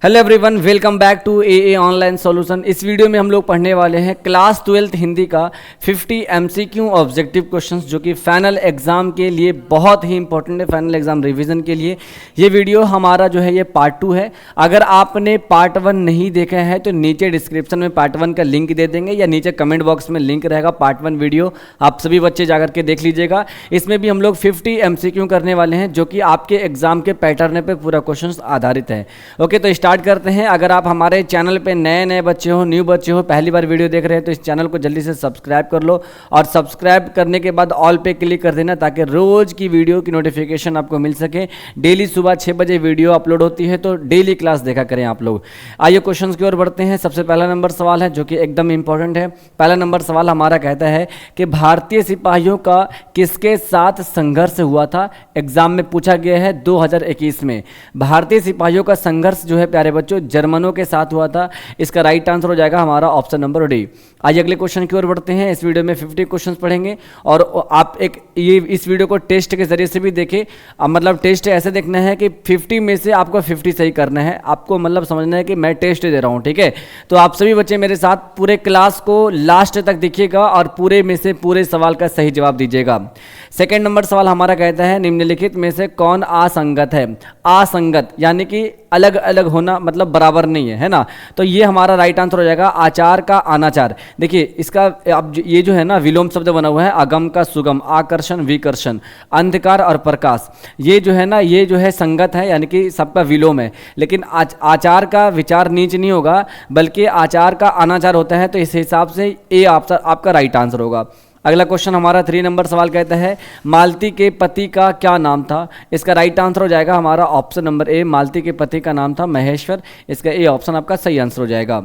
Hello everyone, welcome back to a online solution. इस video में हम लोग पढ़ने वाले हैं क्लास 12th हिंदी का 50 एमसीक्यू ऑब्जेक्टिव क्वेश्चंस, जो कि फाइनल एग्जाम के लिए बहुत ही इंपॉर्टेंट है, फाइनल एग्जाम रिवीजन के लिए। ये वीडियो हमारा जो है ये पार्ट 2 है। अगर आपने पार्ट 1 नहीं देखा है तो नीचे डिस्क्रिप्शन में पार्ट 1 का लिंक दे देंगे या नीचे कमेंट बॉक्स में लिंक रहेगा पार्ट 1 वीडियो, आप सभी बच्चे जाकर के देख लीजिएगा। इसमें भी हम लोग 50 एमसीक्यू करने वाले हैं, जो कि आपके एग्जाम के पैटर्न पे पूरा क्वेश्चन आधारित है। ओके, तो स्टार्ट करते हैं। अगर आप हमारे चैनल पे नए बच्चे हो, न्यू बच्चे हो, पहली बार वीडियो देख रहे हैं तो इस चैनल को जल्दी से सब्सक्राइब कर लो और सब्सक्राइब करने के बाद ऑल पे क्लिक कर देना, ताकि रोज की वीडियो की नोटिफिकेशन आपको मिल सके। डेली सुबह 6 बजे वीडियो अपलोड होती है, तो डेली क्लास देखा करें आप लोग। आइए क्वेश्चन की ओर बढ़ते हैं। सबसे पहला नंबर सवाल है जो कि एकदम इंपॉर्टेंट है। पहला नंबर सवाल हमारा कहता है कि भारतीय सिपाहियों का किसके साथ संघर्ष हुआ था। एग्जाम में पूछा गया है 2021 में। भारतीय सिपाहियों का संघर्ष जो है प्यारे बच्चों जर्मनों के साथ हुआ था। इसका राइट आंसर हो जाएगा हमारा ऑप्शन नंबर डी। आइए अगले क्वेश्चन की ओर बढ़ते हैं। इस वीडियो में 50 क्वेश्चंस पढ़ेंगे और आप इस वीडियो को टेस्ट के जरिए से भी देखें। मतलब टेस्ट ऐसे देखना है कि 50 में से आपको 50 सही करना है। आपको मतलब समझना है कि मैं टेस्ट दे रहा हूं, ठीक है। तो आप सभी बच्चे मेरे साथ पूरे क्लास को लास्ट तक देखिएगा और पूरे में से पूरे सवाल का सही जवाब दीजिएगा। सेकेंड नंबर सवाल हमारा कहता है निम्नलिखित में से कौन असंगत है। असंगत यानी कि अलग अलग होना, मतलब बराबर नहीं है, है ना। तो ये हमारा राइट आंसर हो जाएगा आचार का अनाचार। देखिए इसका अब ये जो है ना विलोम शब्द बना हुआ है, अगम का सुगम, आकर्षण विकर्षण, अंधकार और प्रकाश। ये जो है ना ये जो है संगत है, यानी कि सबका विलोम है। लेकिन आचार का विचार नीच नहीं होगा, बल्कि आचार का अनाचार होता है। तो इस हिसाब से ए आपका राइट आंसर होगा। अगला क्वेश्चन हमारा 3 नंबर सवाल कहता है मालती के पति का क्या नाम था। इसका राइट आंसर हो जाएगा हमारा ऑप्शन नंबर ए। मालती के पति का नाम था महेश्वर। इसका ए ऑप्शन आपका सही आंसर हो जाएगा।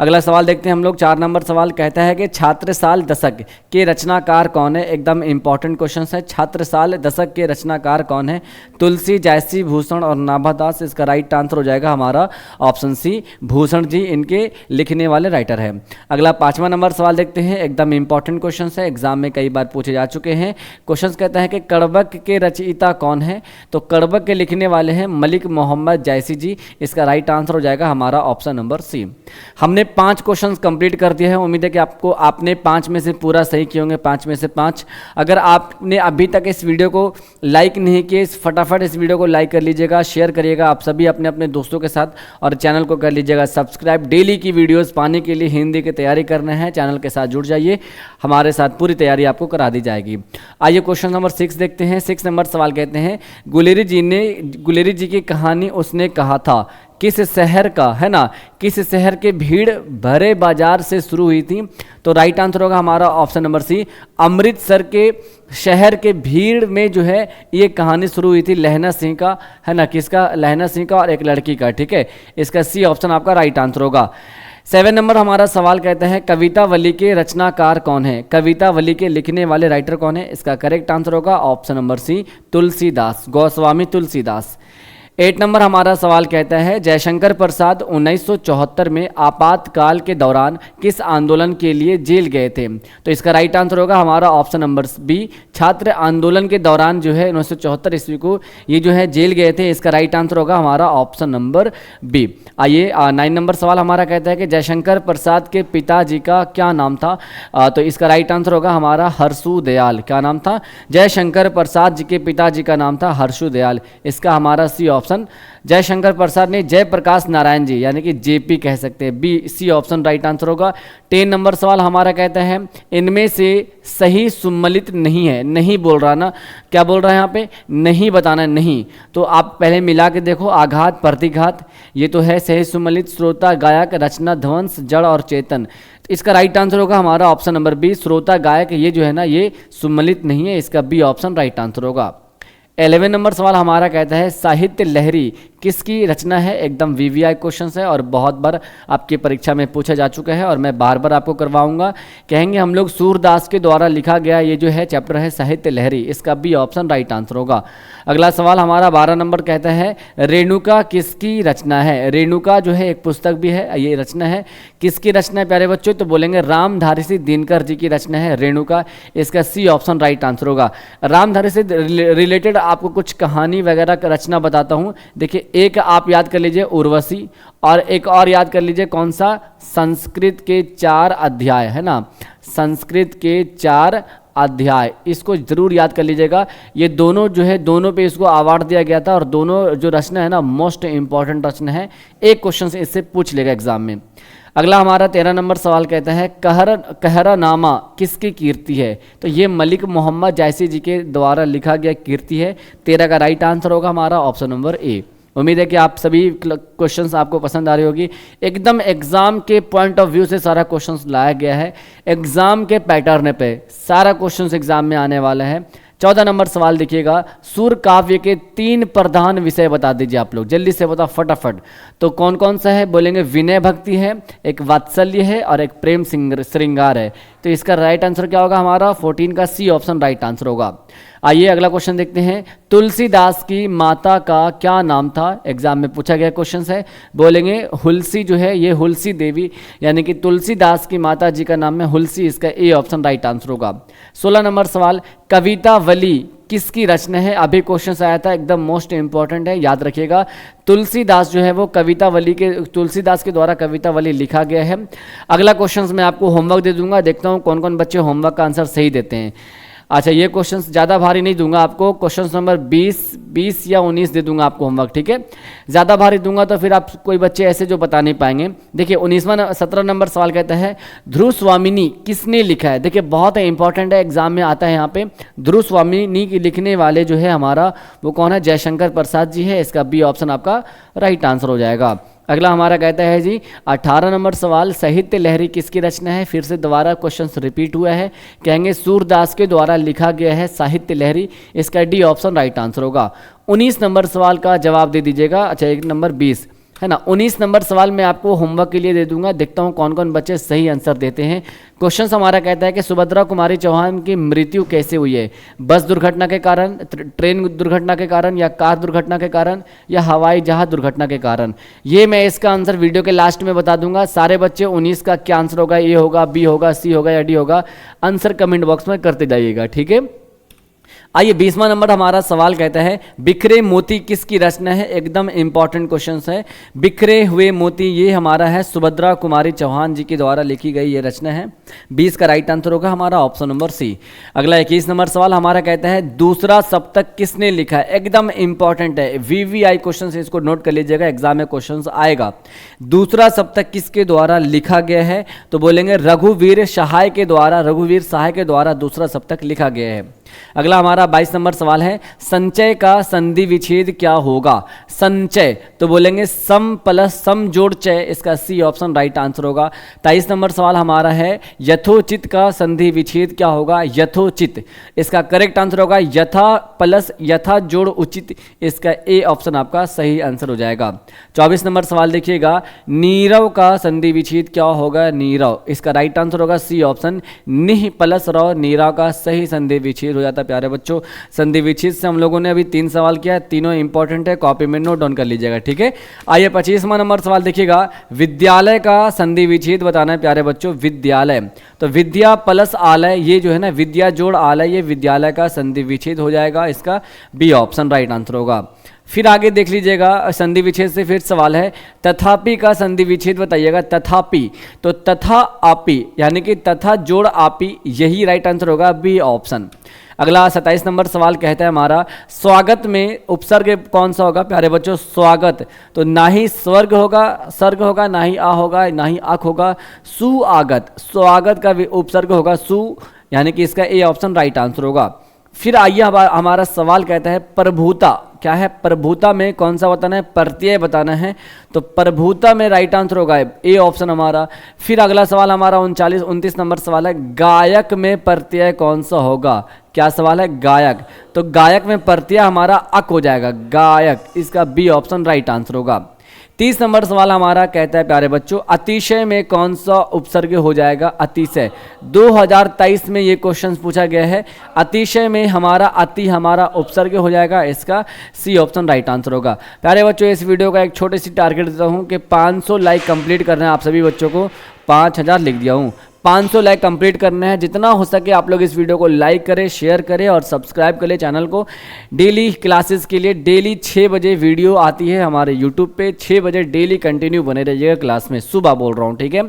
अगला सवाल देखते हैं हम लोग। 4 नंबर सवाल कहता है कि छात्रसाल दशक के रचनाकार कौन है। एकदम इंपॉर्टेंट क्वेश्चन है। छात्रसाल दशक के रचनाकार कौन है। तुलसी, जयसी, भूषण और नाभादास। इसका राइट आंसर हो जाएगा हमारा ऑप्शन सी, भूषण जी इनके लिखने वाले राइटर है। अगला 5वां नंबर सवाल देखते हैं। एकदम इंपॉर्टेंट क्वेश्चन है, एग्जाम में कई बार पूछे जा चुके हैं। क्वेश्चन कहता है कि कड़बक के रचयिता कौन है। तो कड़बक के लिखने वाले हैं मलिक मोहम्मद जैसी जी। इसका राइट आंसर हो जाएगा हमारा ऑप्शन नंबर सी। हमने 5 क्वेश्चंस कंप्लीट कर दिए हैं। उम्मीद है कि आपने 5 में से पूरा सही किए होंगे, 5 में से 5। अगर आपने अभी तक इस वीडियो को लाइक नहीं किए, फटाफट इस वीडियो को लाइक कर लीजिएगा, शेयर करिएगा आप सभी अपने अपने दोस्तों के साथ, और चैनल को कर लीजिएगा सब्सक्राइब। डेली की वीडियोस पाने के लिए हिंदी की तैयारी करना है, चैनल के साथ जुड़ जाइए, हमारे साथ पूरी तैयारी आपको करा दी जाएगी। आइए क्वेश्चन नंबर 6 देखते हैं। 6 नंबर सवाल कहते हैं गुलेरी जी की कहानी उसने कहा था किस शहर का, है ना, किस शहर के भीड़ भरे बाजार से शुरू हुई थी। तो राइट आंसर होगा हमारा ऑप्शन नंबर सी, अमृतसर के शहर के भीड़ में जो है ये कहानी शुरू हुई थी लहना सिंह का, है ना, किसका, लहना सिंह का और एक लड़की का, ठीक है। इसका सी ऑप्शन आपका राइट आंसर होगा। 7 नंबर हमारा सवाल कहता है कवितावली के रचनाकार कौन है। कवितावली के लिखने वाले राइटर कौन है। इसका करेक्ट आंसर होगा option number C, Tulsidas, Goswami Tulsidas. 8 number हमारा सवाल कहता है जयशंकर प्रसाद 1974 में आपातकाल के दौरान किस आंदोलन के लिए जेल गए थे। तो इसका राइट आंसर होगा हमारा ऑप्शन नंबर बी, छात्र आंदोलन के दौरान जो है 1974 ईस्वी को ये जो है जेल गए थे। इसका राइट आंसर होगा हमारा ऑप्शन नंबर बी। आइए 9 नंबर सवाल हमारा कहता है कि जयशंकर प्रसाद के पिताजी का क्या नाम था। तो इसका राइट आंसर होगा हमारा हर्षु दयाल। क्या नाम था। जयशंकर प्रसाद जी के पिताजी का नाम था हर्षु दयाल। इसका हमारा सी ऑप्शन। जयशंकर प्रसाद ने जयप्रकाश नारायण जी, यानी कि जेपी कह सकते हैं, B, C option right answer होगा। 10 नंबर सवाल हमारा कहता है इनमें से सही सुम्मिलित नहीं है। नहीं बोल रहा ना, क्या बोल रहा है यहाँ पे, नहीं बताना है, नहीं। तो आप पहले मिला के देखो, आघात प्रतिघात, ये तो है सही सुम्मिलित, श्रोता गायक, रचना ध्वंस, जड़ और चेतन। इसका राइट आंसर होगा हमारा ऑप्शन नंबर बी, श्रोता गायक, ये जो है ना ये सुम्मिलित नहीं है। इसका बी ऑप्शन राइट आंसर होगा। 11 नंबर सवाल हमारा कहता है साहित्य लहरी किसकी रचना है। एकदम वीवीआई क्वेश्चन है और बहुत बार आपकी परीक्षा में पूछा जा चुका है और मैं बार बार आपको करवाऊंगा। कहेंगे हम लोग सूरदास के द्वारा लिखा गया ये जो है चैप्टर है साहित्य लहरी। इसका बी ऑप्शन राइट आंसर होगा। अगला सवाल हमारा 12 नंबर कहता है रेणुका किसकी रचना है। रेणुका जो है एक पुस्तक भी है, ये रचना है, किसकी रचना है प्यारे बच्चों। तो बोलेंगे रामधारी सिंह दिनकर जी की रचना है रेणुका। इसका सी ऑप्शन राइट आंसर होगा। रामधारी से रिलेटेड आपको कुछ कहानी वगैरह का रचना बताता हूँ। देखिए, एक आप याद कर लीजिए उर्वशी, और एक और याद कर लीजिए कौन सा, संस्कृत के 4 अध्याय, है ना, संस्कृत के 4 अध्याय, इसको जरूर याद कर लीजिएगा। ये दोनों जो है, दोनों पे इसको अवार्ड दिया गया था, और दोनों जो रचना है ना, मोस्ट इंपॉर्टेंट रचना है। एक क्वेश्चन से इससे पूछ लेगा एग्जाम में। अगला हमारा 13 नंबर सवाल कहता है कहरानामा किसकी कीर्ति है? तो ये मलिक मोहम्मद जायसी जी के द्वारा लिखा गया कीर्ति है। 13 का राइट आंसर होगा हमारा ऑप्शन नंबर ए। उम्मीद है कि आप सभी क्वेश्चंस आपको पसंद आ रही होगी। एकदम एग्जाम के पॉइंट ऑफ व्यू से सारा क्वेश्चंस लाया गया है, एग्जाम के पैटर्न पे सारा क्वेश्चंस एग्जाम में आने वाला है। 14 नंबर सवाल देखिएगा, सूर काव्य के 3 प्रधान विषय बता दीजिए आप लोग, जल्दी से बताओ फटाफट। तो कौन कौन सा है? बोलेंगे विनय भक्ति है, एक वात्सल्य है, और एक प्रेम श्रृंगार है। तो इसका राइट आंसर क्या होगा हमारा? 14 का सी ऑप्शन राइट आंसर होगा। आइए अगला क्वेश्चन देखते हैं, तुलसीदास की माता का क्या नाम था? एग्जाम में पूछा गया क्वेश्चन है। बोलेंगे हुलसी जो है, ये हुलसी देवी, यानी कि तुलसीदास की माता जी का नाम है हुलसी, इसका ए ऑप्शन राइट आंसर होगा। 16 नंबर सवाल, कवितावली किसकी रचना है? अभी क्वेश्चन आया था, एकदम मोस्ट इंपॉर्टेंट है, याद रखिएगा। तुलसीदास जो है वो कवितावली के, तुलसीदास के द्वारा कवितावली लिखा गया है। अगला क्वेश्चन मैं आपको होमवर्क दे दूंगा, देखता हूँ कौन कौन बच्चे होमवर्क का आंसर सही देते हैं। अच्छा, ये क्वेश्चन ज़्यादा भारी नहीं दूंगा आपको, क्वेश्चन नंबर 20 या 19 दे दूंगा आपको होमवर्क, ठीक है। ज़्यादा भारी दूंगा तो फिर आप कोई बच्चे ऐसे जो बता नहीं पाएंगे। देखिए 17 नंबर सवाल कहता है, ध्रुव स्वामिनी किसने लिखा है? देखिए बहुत इंपॉर्टेंट है, एग्जाम में आता है यहाँ पे। ध्रुव स्वामिनी की लिखने वाले जो है हमारा, वो कौन है? जयशंकर प्रसाद जी है, इसका बी ऑप्शन आपका राइट आंसर हो जाएगा। अगला हमारा कहता है जी 18 नंबर सवाल, साहित्य लहरी किसकी रचना है? फिर से दोबारा क्वेश्चन रिपीट हुआ है, कहेंगे सूरदास के द्वारा लिखा गया है साहित्य लहरी, इसका डी ऑप्शन राइट आंसर होगा। 19 नंबर सवाल का जवाब दे दीजिएगा। अच्छा, एक नंबर 20 है ना, 19 नंबर सवाल मैं आपको होमवर्क के लिए दे दूंगा, देखता हूं कौन कौन बच्चे सही आंसर देते हैं। क्वेश्चन हमारा कहता है कि सुभद्रा कुमारी चौहान की मृत्यु कैसे हुई है? बस दुर्घटना के कारण, ट्रेन दुर्घटना के कारण, या कार दुर्घटना के कारण, या हवाई जहाज दुर्घटना के कारण? ये मैं इसका आंसर वीडियो के लास्ट में बता दूंगा। सारे बच्चे 19 का क्या आंसर होगा? ए होगा, बी होगा, सी होगा या डी होगा? आंसर कमेंट बॉक्स में करते जाइएगा, ठीक है। आइए 20वां नंबर हमारा सवाल कहता है, बिखरे मोती किसकी रचना है? एकदम इंपॉर्टेंट क्वेश्चन है। बिखरे हुए मोती ये हमारा है सुभद्रा कुमारी चौहान जी के द्वारा लिखी गई ये रचना है। 20 का राइट आंसर होगा हमारा ऑप्शन नंबर सी। अगला 21 नंबर सवाल हमारा कहता है, दूसरा सप्तक किसने लिखा है? एकदम इंपॉर्टेंट है, VVI क्वेश्चन से इसको नोट कर लीजिएगा, एग्जाम में क्वेश्चन आएगा। दूसरा सप्तक किसके द्वारा लिखा गया है? तो बोलेंगे रघुवीर सहाय के द्वारा दूसरा सप्तक लिखा गया है। अगला हमारा 22 नंबर सवाल है, संचय का संधि विच्छेद क्या होगा? संचय तो बोलेंगे सम प्लस सम जोड़ चय, इसका सी ऑप्शन राइट आंसर होगा। 23 नंबर सवाल हमारा है, यथोचित का संधि विच्छेद क्या होगा? यथोचित, इसका करेक्ट आंसर होगा यथा प्लस यथा जोड़ उचित, इसका ए ऑप्शन आपका सही आंसर हो जाएगा। 24 नंबर सवाल देखिएगा, नीरव का संधि विच्छेद क्या होगा? नीरव, इसका राइट आंसर होगा सी ऑप्शन निह प्लस रव, नीरव का सही संधि विच्छेद हो जाता है। प्यारे बच्चों, संधि विच्छेद से हम लोगों ने अभी 3 सवाल किया, तीनों इंपॉर्टेंट है, कॉपी में नोट डाउन कर लीजिएगा, ठीक है। आइए 25वां नंबर सवाल देखिएगा, विद्यालय का संधि विच्छेद बताना है प्यारे बच्चों। विद्यालय तो विद्या प्लस आलय, ये जो है ना विद्या जोड़ आलय, ये विद्यालय का संधि विच्छेद हो जाएगा, इसका बी ऑप्शन राइट आंसर होगा। फिर आगे देख लीजिएगा, संधि विच्छेद से फिर सवाल है, तथापि का संधि विच्छेद बताइएगा। तथापि तो तथा आपी, यानी कि तथा जोड़ आपी, यही राइट आंसर होगा, बी ऑप्शन। अगला 27 नंबर सवाल कहता है हमारा, स्वागत में उपसर्ग कौन सा होगा प्यारे बच्चों? स्वागत तो ना ही स्वर्ग होगा, सर्ग होगा, ना ही आ होगा, ना ही आख होगा, सुआगत, स्वागत का उपसर्ग होगा सु, यानी कि इसका ए ऑप्शन राइट आंसर होगा। फिर आइए हमारा सवाल कहता है, प्रभुता क्या है? प्रभुता में कौन सा बताना है? प्रत्यय बताना है, तो प्रभुता में राइट आंसर होगा ए ऑप्शन हमारा। फिर अगला सवाल हमारा 29 नंबर सवाल है, गायक में प्रत्यय कौन सा होगा? क्या सवाल है? गायक, तो गायक में प्रत्यय हमारा अक हो जाएगा, गायक, इसका बी ऑप्शन राइट आंसर होगा। 30 नंबर सवाल हमारा कहता है प्यारे बच्चों, अतिशय में कौन सा उपसर्ग हो जाएगा? अतिशय 2023 में ये क्वेश्चन पूछा गया है, अतिशय में हमारा अति हमारा उपसर्ग हो जाएगा, इसका सी ऑप्शन राइट आंसर होगा। प्यारे बच्चों, इस वीडियो का एक छोटी सी टारगेट देता हूँ कि 500 लाइक कंप्लीट करना है आप सभी बच्चों को। 5000 लिख दिया हूँ, 500 लाइक कंप्लीट करना है। जितना हो सके आप लोग इस वीडियो को लाइक करें, शेयर करें और सब्सक्राइब करें चैनल को। डेली क्लासेस के लिए डेली 6 बजे वीडियो आती है हमारे यूट्यूब पे, 6 बजे डेली कंटिन्यू बने रहिएगा क्लास में, सुबह बोल रहा हूँ, ठीक है।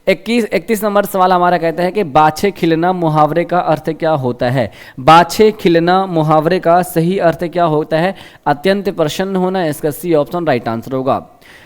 31 नंबर सवाल हमारा कहता है कि बाछे खिलना मुहावरे का अर्थ क्या होता है। बाछे खिलना मुहावरे का सही अर्थ क्या होता है? अत्यंत प्रसन्न होना, इसका सी ऑप्शन राइट आंसर होगा।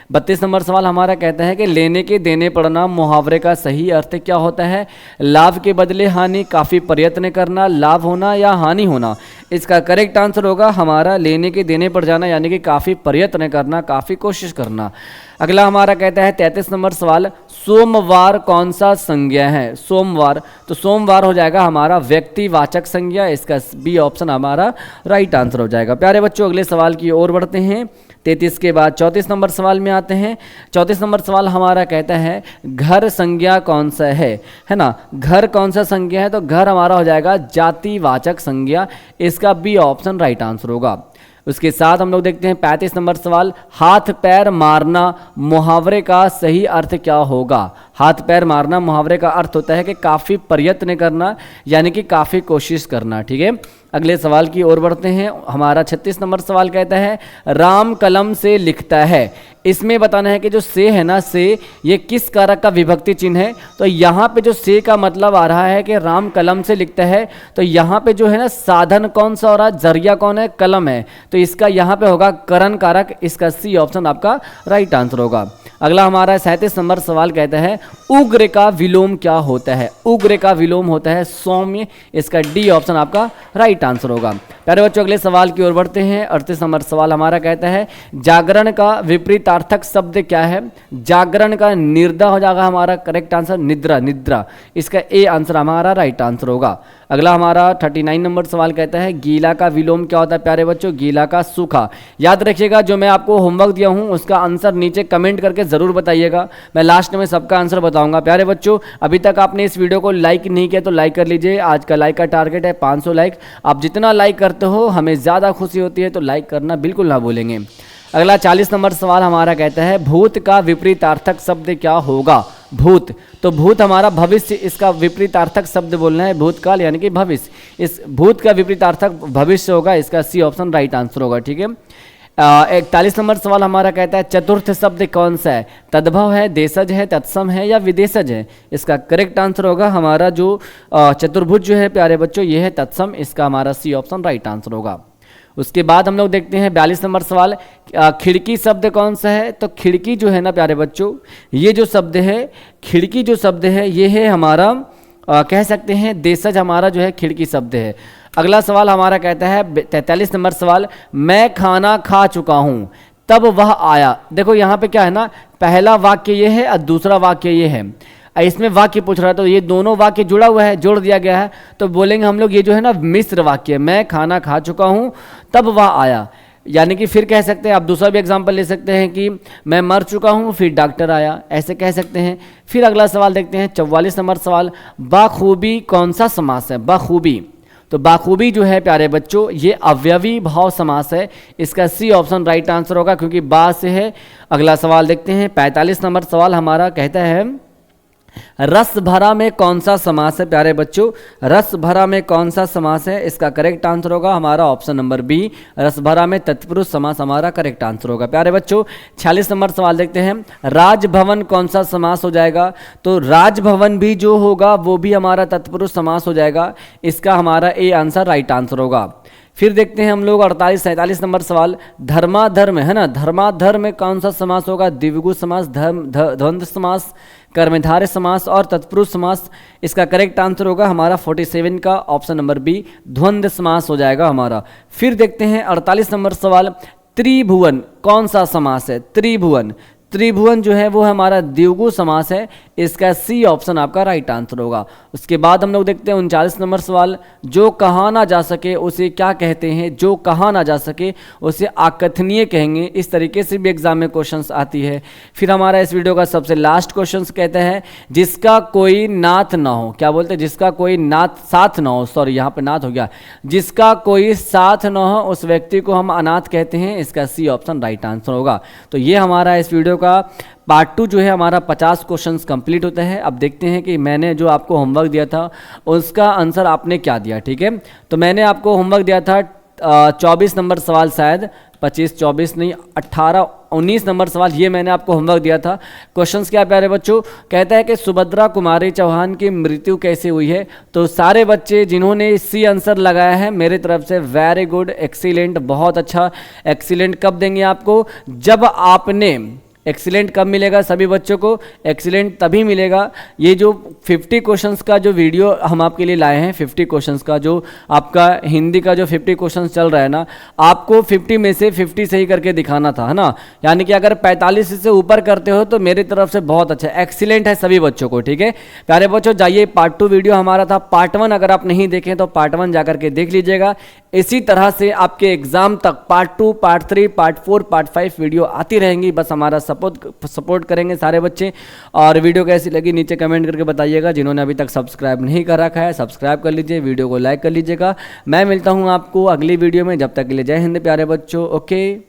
32 नंबर सवाल हमारा कहता है कि लेने के देने पड़ना मुहावरे का सही अर्थ क्या होता है? लाभ के बदले हानि, काफ़ी प्रयत्न करना, लाभ होना या हानि होना। इसका करेक्ट आंसर होगा हमारा लेने के देने पड़ जाना, यानी कि काफ़ी प्रयत्न करना, काफ़ी कोशिश करना। अगला हमारा कहता है 33 नंबर सवाल, सोमवार कौन सा संज्ञा है? सोमवार, तो सोमवार हो जाएगा हमारा व्यक्तिवाचक संज्ञा, इसका बी ऑप्शन हमारा राइट आंसर हो जाएगा। प्यारे बच्चों अगले सवाल की ओर बढ़ते हैं। 33 के बाद 34 नंबर सवाल में आते हैं। 34 नंबर सवाल हमारा कहता है घर संज्ञा कौन सा है ना। घर कौन सा संज्ञा है? तो घर हमारा हो जाएगा जातिवाचक संज्ञा, इसका बी ऑप्शन राइट आंसर होगा। उसके साथ हम लोग देखते हैं 35 नंबर सवाल, हाथ पैर मारना मुहावरे का सही अर्थ क्या होगा? हाथ पैर मारना मुहावरे का अर्थ होता है कि काफ़ी प्रयत्न करना, यानी कि काफ़ी कोशिश करना, ठीक है। अगले सवाल की ओर बढ़ते हैं। हमारा 36 नंबर सवाल कहता है राम कलम से लिखता है। इसमें बताना है कि जो से है ना, से ये किस कारक का विभक्ति चिन्ह है? तो यहाँ पे जो से का मतलब आ रहा है कि राम कलम से लिखता है, तो यहाँ पे जो है ना साधन कौन सा हो रहा है, जरिया कौन है? कलम है, तो इसका यहाँ पे होगा करण कारक, इसका सी ऑप्शन आपका राइट आंसर होगा। अगला हमारा 37 नंबर सवाल कहता है उग्र का विलोम क्या होता है? उग्र का विलोम होता है सौम्य, इसका डी ऑप्शन आपका राइट आंसर होगा। प्यारे बच्चों अगले सवाल की ओर बढ़ते हैं। 38 नंबर सवाल हमारा कहता है जागरण का विपरीतार्थक शब्द क्या है? जागरण का निर्दा हो जाएगा हमारा करेक्ट आंसर, निद्रा, निद्रा, इसका ए आंसर हमारा राइट आंसर होगा। अगला हमारा 39 नंबर सवाल कहता है गीला का विलोम क्या होता है? प्यारे बच्चों गीला का सूखा। याद रखिएगा जो मैं आपको होमवर्क दिया हूं उसका आंसर नीचे कमेंट करके ज़रूर बताइएगा, मैं लास्ट में सबका आंसर बताऊंगा। प्यारे बच्चों अभी तक आपने इस वीडियो को लाइक नहीं किया तो लाइक कर लीजिए, आज का लाइक का टारगेट है 500 लाइक। आप जितना लाइक करते हो हमें ज़्यादा खुशी होती है, तो लाइक करना बिल्कुल ना भूलेंगे। अगला 40 नंबर सवाल हमारा कहता है भूत का विपरीतार्थक शब्द क्या होगा? भूत, तो भूत हमारा भविष्य, इसका विपरीतार्थक शब्द बोलना है भूतकाल यानी कि भविष्य। इस भूत का विपरीतार्थक भविष्य होगा, इसका सी ऑप्शन राइट आंसर होगा, ठीक है। 41 नंबर सवाल हमारा कहता है चतुर्थ शब्द कौन सा है? तद्भव है, देशज है, तत्सम है या विदेशज है? इसका करेक्ट आंसर होगा हमारा जो चतुर्भुज जो है प्यारे बच्चों ये है तत्सम, इसका हमारा सी ऑप्शन राइट आंसर होगा। उसके बाद हम लोग देखते हैं 42 नंबर सवाल, खिड़की शब्द कौन सा है? तो खिड़की जो है ना प्यारे बच्चों ये जो शब्द है, खिड़की जो शब्द है ये है हमारा कह सकते हैं देशज, हमारा जो है खिड़की शब्द है। अगला सवाल हमारा कहता है 43 नंबर सवाल, मैं खाना खा चुका हूँ तब वह आया। देखो यहाँ पे क्या है ना, पहला वाक्य ये है और दूसरा वाक्य ये है, इसमें वाक्य पूछ रहा है तो ये दोनों वाक्य जुड़ा हुआ है, जोड़ दिया गया है, तो बोलेंगे हम लोग ये जो है ना मिश्र वाक्य, मैं खाना खा चुका हूँ तब वह आया। यानी कि फिर कह सकते हैं, आप दूसरा भी एग्जांपल ले सकते हैं कि मैं मर चुका हूँ फिर डॉक्टर आया, ऐसे कह सकते हैं। फिर अगला सवाल देखते हैं 44 नंबर सवाल, बाखूबी कौन सा समास है? बाखूबी, तो बाखूबी जो है प्यारे बच्चों ये अवयवी भाव समास है, इसका सी ऑप्शन राइट आंसर होगा क्योंकि बा से है। अगला सवाल देखते हैं 45 नंबर सवाल हमारा कहता है रस भरा में कौन सा समास है? प्यारे बच्चों रस भरा में कौन सा समास है? इसका करेक्ट आंसर होगा हमारा ऑप्शन नंबर बी, रस भरा में तत्पुरुष समास हमारा करेक्ट आंसर होगा। प्यारे बच्चों 46 नंबर सवाल देखते हैं राजभवन कौन सा समास हो जाएगा? तो राजभवन भी जो होगा वो भी हमारा तत्पुरुष समास हो जाएगा, इसका हमारा ए आंसर राइट आंसर होगा। फिर देखते हैं हम लोग 48-47 नंबर सवाल, धर्माधर्म है ना, धर्माधर्म में कौन सा समास होगा? द्विगु समास, द्वंद्व समास, कर्मधारय समास और तत्पुरुष समास। इसका करेक्ट आंसर होगा हमारा 47 का ऑप्शन नंबर बी, द्वंद्व समास हो जाएगा हमारा। फिर देखते हैं 48 नंबर सवाल, त्रिभुवन कौन सा समास है? त्रिभुवन, त्रिभुवन जो है वो हमारा द्विगु समास है, इसका सी ऑप्शन आपका राइट आंसर होगा। उसके बाद हम लोग देखते हैं 39 नंबर सवाल, जो कहा ना जा सके उसे क्या कहते हैं? जो कहा ना जा सके उसे अकथनीय कहेंगे, इस तरीके से भी एग्जाम में क्वेश्चंस आती है। फिर हमारा इस वीडियो का सबसे लास्ट क्वेश्चन कहते हैं जिसका कोई नाथ ना हो, क्या बोलते हैं? जिसका कोई नाथ साथ ना हो, सॉरी यहाँ पे नाथ हो गया, जिसका कोई साथ ना हो उस व्यक्ति को हम अनाथ कहते हैं, इसका सी ऑप्शन राइट आंसर होगा। तो ये हमारा इस वीडियो का पार्ट 2 जो है हमारा 50 क्वेश्चंस कंप्लीट होता है। अब देखते हैं कि मैंने जो आपको होमवर्क दिया था उसका आंसर आपने क्या दिया। ठीक है, तो मैंने आपको होमवर्क दिया था 24 नंबर सवाल, शायद 25-24 नहीं 18-19 नंबर सवाल, ये मैंने आपको होमवर्क दिया था। क्वेश्चंस क्या प्यारे बच्चों, कहता है कि सुभद्रा कुमारी चौहान की मृत्यु कैसे हुई है। तो सारे बच्चे जिन्होंने सी आंसर लगाया है मेरे तरफ से वेरी गुड, एक्सीलेंट, बहुत अच्छा। एक्सीलेंट कब देंगे आपको, जब आपने एक्सीलेंट कब मिलेगा सभी बच्चों को, एक्सीलेंट तभी मिलेगा। ये जो 50 क्वेश्चंस का जो वीडियो हम आपके लिए लाए हैं, 50 क्वेश्चंस का जो आपका हिंदी का जो 50 क्वेश्चंस चल रहा है ना, आपको 50 में से 50 सही करके दिखाना था, है ना। यानी कि अगर 45 से ऊपर करते हो तो मेरी तरफ से बहुत अच्छा, एक्सीलेंट है सभी बच्चों को। ठीक है प्यारे बच्चों, जाइए पार्ट 2 वीडियो हमारा था, पार्ट 1 अगर आप नहीं देखें तो पार्ट 1 जाकर के देख लीजिएगा। इसी तरह से आपके एग्जाम तक part 2, part 3, part 4, part 5 video आती रहेंगी। बस हमारा सपोर्ट करेंगे सारे बच्चे। और वीडियो कैसी लगी नीचे कमेंट करके बताइएगा। जिन्होंने अभी तक सब्सक्राइब नहीं कर रखा है सब्सक्राइब कर लीजिए, वीडियो को लाइक कर लीजिएगा। मैं मिलता हूँ आपको अगली वीडियो में, जब तक के लिए जय हिंद प्यारे बच्चों। ओके।